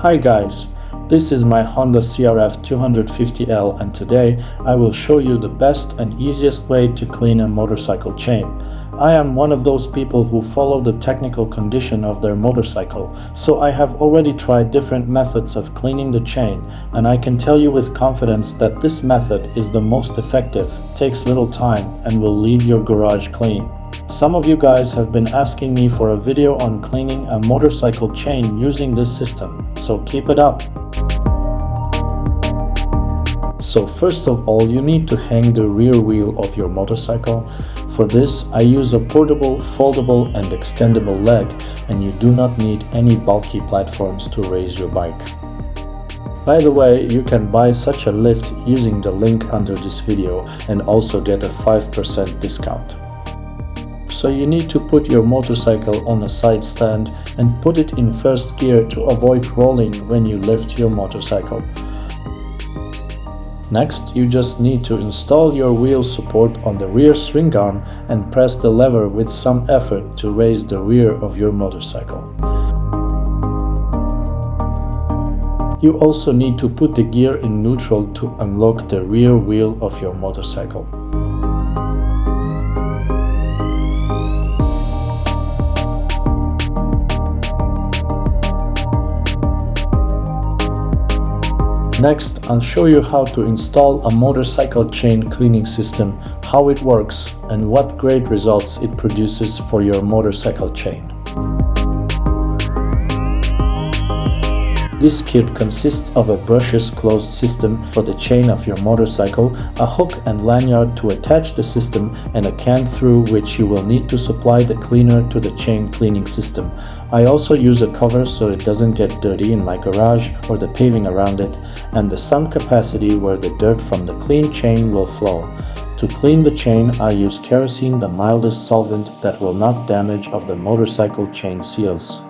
Hi guys, this is my Honda CRF250L and today I will show you the best and easiest way to clean a motorcycle chain. I am one of those people who follow the technical condition of their motorcycle, so I have already tried different methods of cleaning the chain, and I can tell you with confidence that this method is the most effective, takes little time, and will leave your garage clean. Some of you guys have been asking me for a video on cleaning a motorcycle chain using this system, so keep it up. So first of all, you need to hang the rear wheel of your motorcycle. For this, I use a portable, foldable and extendable leg, and you do not need any bulky platforms to raise your bike. By the way, you can buy such a lift using the link under this video and also get a 5% discount. So you need to put your motorcycle on a side stand and put it in first gear to avoid rolling when you lift your motorcycle. Next, you just need to install your wheel support on the rear swing arm and press the lever with some effort to raise the rear of your motorcycle. You also need to put the gear in neutral to unlock the rear wheel of your motorcycle. Next, I'll show you how to install a motorcycle chain cleaning system, how it works, and what great results it produces for your motorcycle chain. This kit consists of a brushless closed system for the chain of your motorcycle, a hook and lanyard to attach the system, and a can through which you will need to supply the cleaner to the chain cleaning system. I also use a cover so it doesn't get dirty in my garage or the paving around it, and the sun capacity where the dirt from the clean chain will flow. To clean the chain, I use kerosene, the mildest solvent that will not damage of the motorcycle chain seals.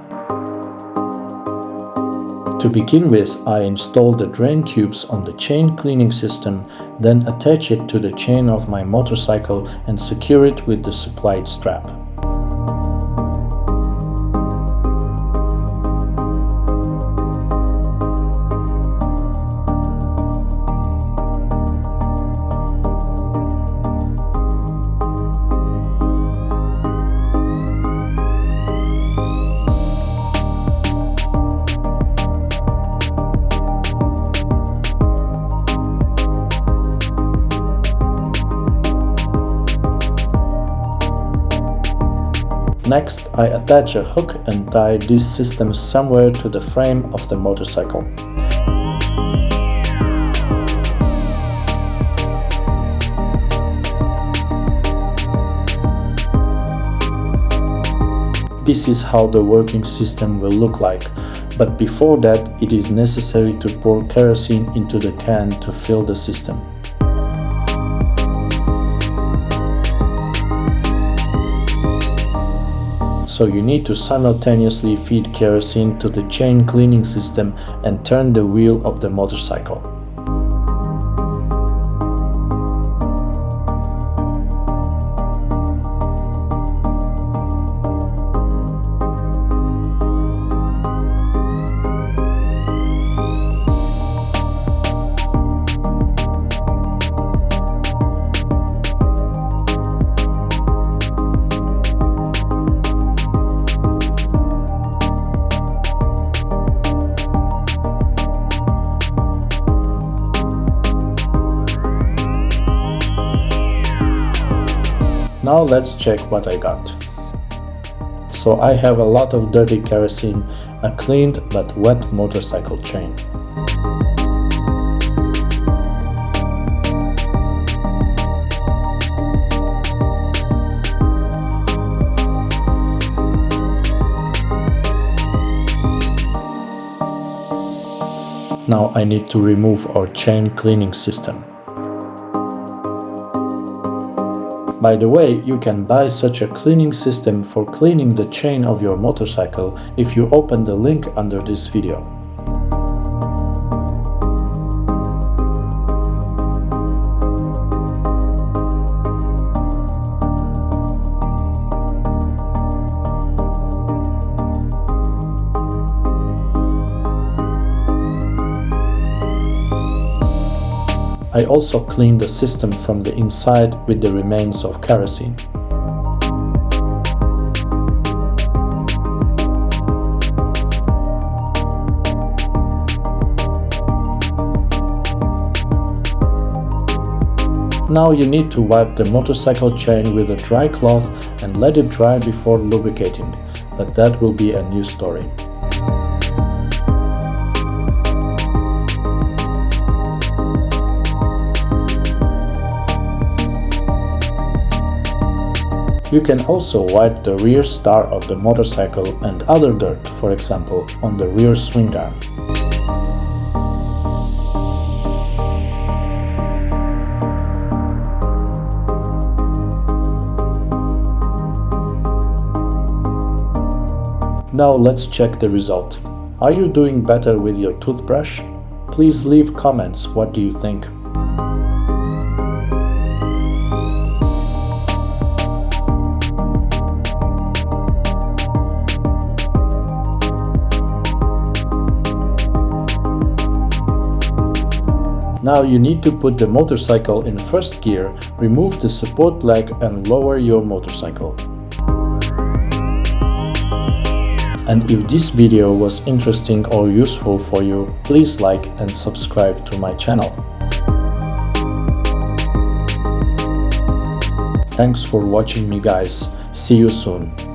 To begin with, I install the drain tubes on the chain cleaning system, then attach it to the chain of my motorcycle and secure it with the supplied strap. Next, I attach a hook and tie this system somewhere to the frame of the motorcycle. This is how the working system will look like, but before that it is necessary to pour kerosene into the can to fill the system. So you need to simultaneously feed kerosene to the chain cleaning system and turn the wheel of the motorcycle. Now let's check what I got. So I have a lot of dirty kerosene, a cleaned but wet motorcycle chain. Now I need to remove our chain cleaning system. By the way, you can buy such a cleaning system for cleaning the chain of your motorcycle if you open the link under this video. I also cleaned the system from the inside with the remains of kerosene. Now you need to wipe the motorcycle chain with a dry cloth and let it dry before lubricating, but that will be a new story. You can also wipe the rear star of the motorcycle and other dirt, for example, on the rear swing arm. Now let's check the result. Are you doing better with your toothbrush? Please leave comments. What do you think? Now you need to put the motorcycle in first gear, remove the support leg and lower your motorcycle. And if this video was interesting or useful for you, please like and subscribe to my channel. Thanks for watching me guys. See you soon.